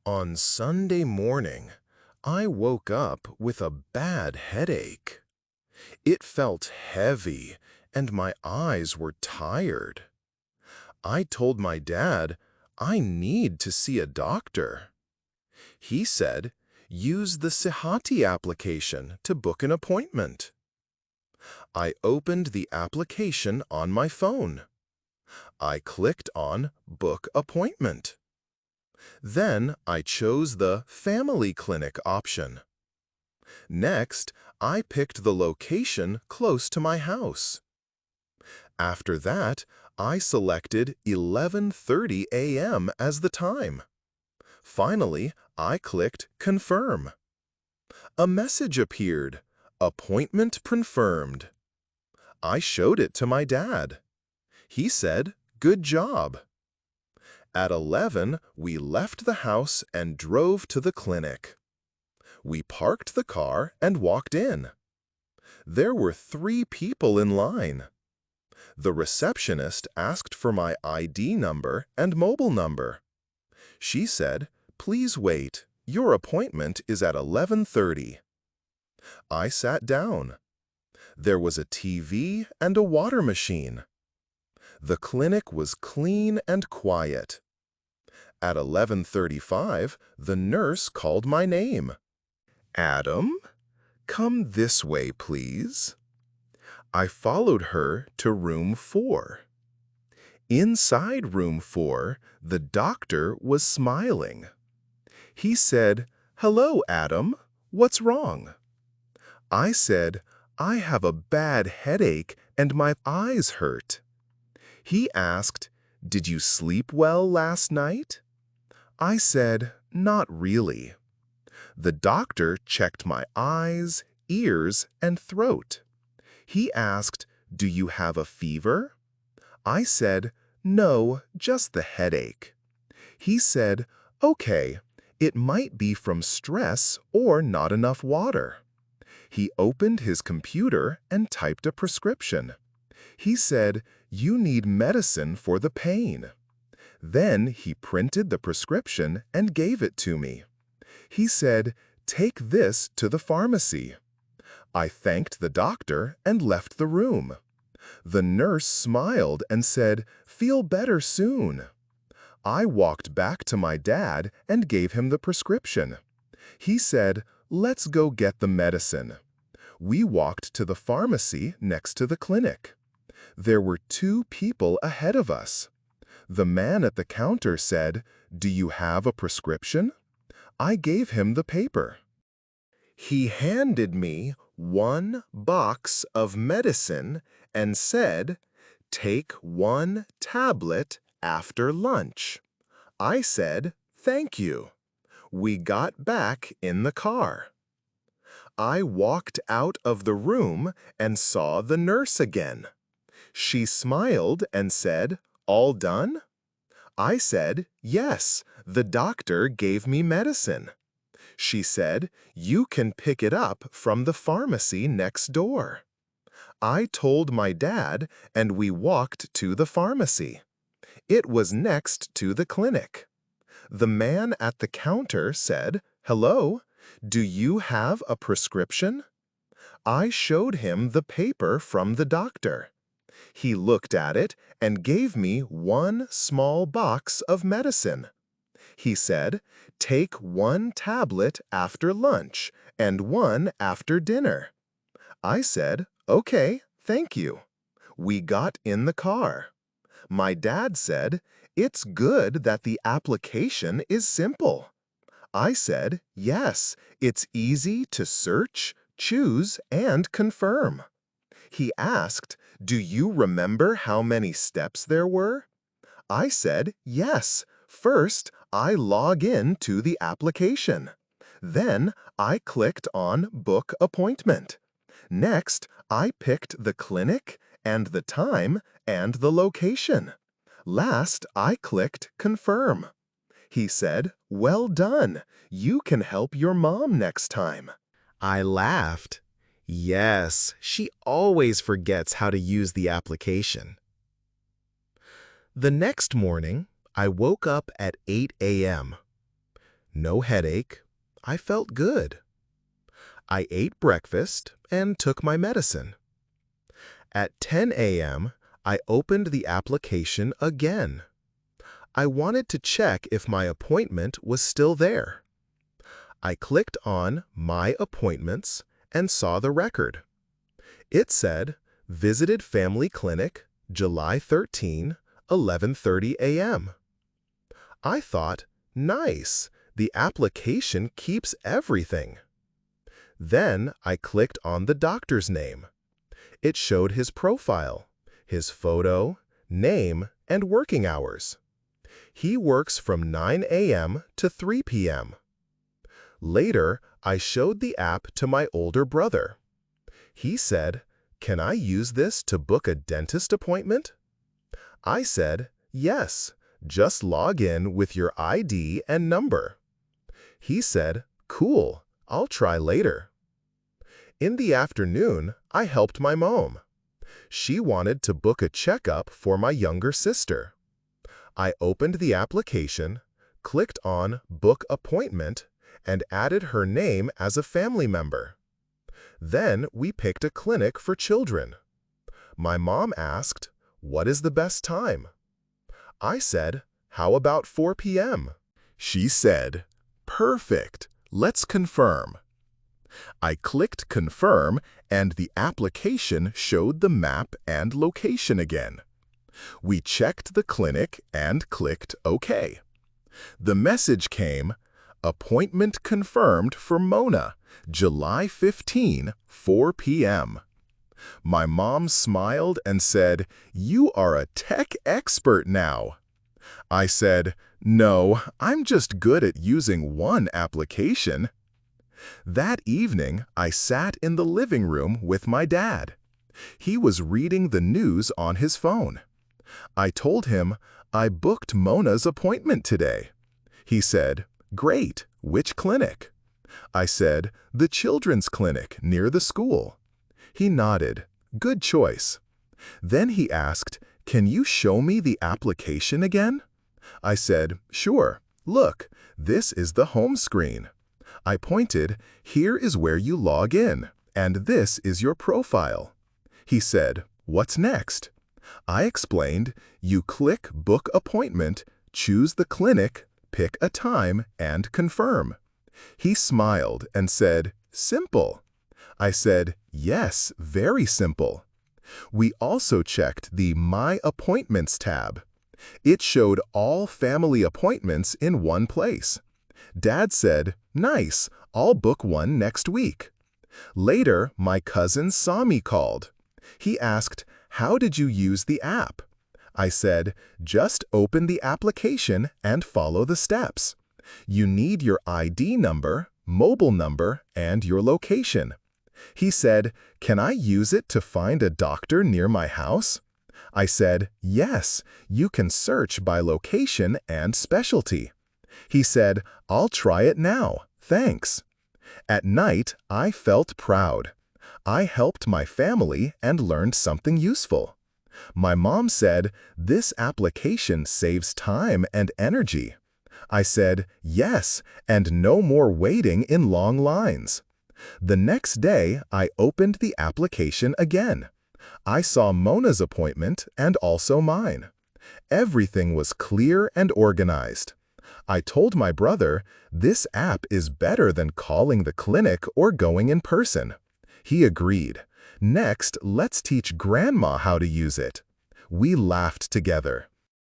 On Sunday morning, I woke up with a bad headache. It felt heavy and my eyes were tired. I told my dad I need to see a doctor. He said, use the صحتي application to book an appointment. I opened the application on my phone. I clicked on Book Appointment. Then I chose the Family Clinic option. Next, I picked the location close to my house. After that, I selected 11:30 a.m. as the time. Finally, I clicked Confirm. A message appeared, Appointment confirmed. I showed it to my dad. He said, Good job. At 11, we left the house and drove to the clinic. We parked the car and walked in. There were 3 people in line. The receptionist asked for my ID number and mobile number. She said, Please wait, your appointment is at 11:30. I sat down. There was a TV and a water machine. The clinic was clean and quiet. At 11:35, the nurse called my name. Adam, come this way, please. I followed her to room 4. Inside room 4, the doctor was smiling. He said, Hello, Adam. What's wrong? I said, I have a bad headache and my eyes hurt. He asked, Did you sleep well last night? I said, Not really. The doctor checked my eyes, ears, and throat. He asked, Do you have a fever? I said, No, just the headache. He said, Okay, it might be from stress or not enough water. He opened his computer and typed a prescription. He said, You need medicine for the pain. Then he printed the prescription and gave it to me. He said, Take this to the pharmacy. I thanked the doctor and left the room. The nurse smiled and said, Feel better soon. I walked back to my dad and gave him the prescription. He said, Let's go get the medicine. We walked to the pharmacy next to the clinic. There were 2 people ahead of us. The man at the counter said, Do you have a prescription? I gave him the paper. He handed me 1 box of medicine and said, Take 1 tablet after lunch. I said, Thank you. We got back in the car. I walked out of the room and saw the nurse again. She smiled and said, All done? I said, Yes, the doctor gave me medicine. She said, You can pick it up from the pharmacy next door. I told my dad and we walked to the pharmacy. It was next to the clinic. The man at the counter said, Hello, do you have a prescription? I showed him the paper from the doctor. He looked at it and gave me 1 small box of medicine. He said, Take 1 tablet after lunch and 1 after dinner. I said, Okay, thank you. We got in the car. My dad said, It's good that the application is simple. I said, Yes, it's easy to search, choose, and confirm. He asked, Do you remember how many steps there were? I said, Yes. First, I log in to the application. Then, I clicked on Book Appointment. Next, I picked the clinic and the time and the location. Last, I clicked Confirm. He said, Well done. You can help your mom next time. I laughed. Yes, she always forgets how to use the application. The next morning, I woke up at 8 a.m. no headache. I felt good. I ate breakfast and took my medicine. At 10 a.m., I opened the application again. I wanted to check if my appointment was still there. I clicked on My Appointments and saw the record. It said, Visited Family Clinic, July 13, 11:30 a.m. I thought, nice, the application keeps everything. Then I clicked on the doctor's name. It showed his profile, his photo, name, and working hours. He works from 9 a.m. to 3 p.m. Later, I showed the app to my older brother. He said, "Can I use this to book a dentist appointment?" I said, "Yes, just log in with your ID and number." He said, "Cool, I'll try later." In the afternoon, I helped my mom. She wanted to book a checkup for my younger sister. I opened the application, clicked on Book Appointment, and added her name as a family member. Then we picked a clinic for children. My mom asked, "What is the best time?" I said, "How about 4 p.m.?" She said, "Perfect, let's confirm." I clicked Confirm, and the application showed the map and location again. We checked the clinic and clicked OK. The message came, "Appointment confirmed for Mona, July 15, 4 p.m." My mom smiled and said, "You are a tech expert now." I said, "No, I'm just good at using one application." That evening, I sat in the living room with my dad. He was reading the news on his phone. I told him, "I booked Mona's appointment today." He said, "Great, which clinic?" I said, "The children's clinic near the school." He nodded, "Good choice." Then he asked, "Can you show me the application again?" I said, "Sure, look, this is the home screen." I pointed, "Here is where you log in, and this is your profile." He said, "What's next?" I explained, "You click Book Appointment, choose the clinic, pick a time, and confirm." He smiled and said, "Simple." I said, "Yes, very simple." We also checked the My Appointments tab. It showed all family appointments in one place. Dad said, "Nice, I'll book one next week." Later, my cousin Sami called. He asked, "How did you use the app?" I said, "Just open the application and follow the steps. You need your ID number, mobile number, and your location." He said, "Can I use it to find a doctor near my house?" I said, "Yes, you can search by location and specialty." He said, "I'll try it now, thanks." At night, I felt proud. I helped my family and learned something useful. My mom said, "This application saves time and energy." I said, "Yes, and no more waiting in long lines." The next day, I opened the application again. I saw Mona's appointment and also mine. Everything was clear and organized. I told my brother, "This app is better than calling the clinic or going in person." He agreed. "Next, let's teach Grandma how to use it." We laughed together.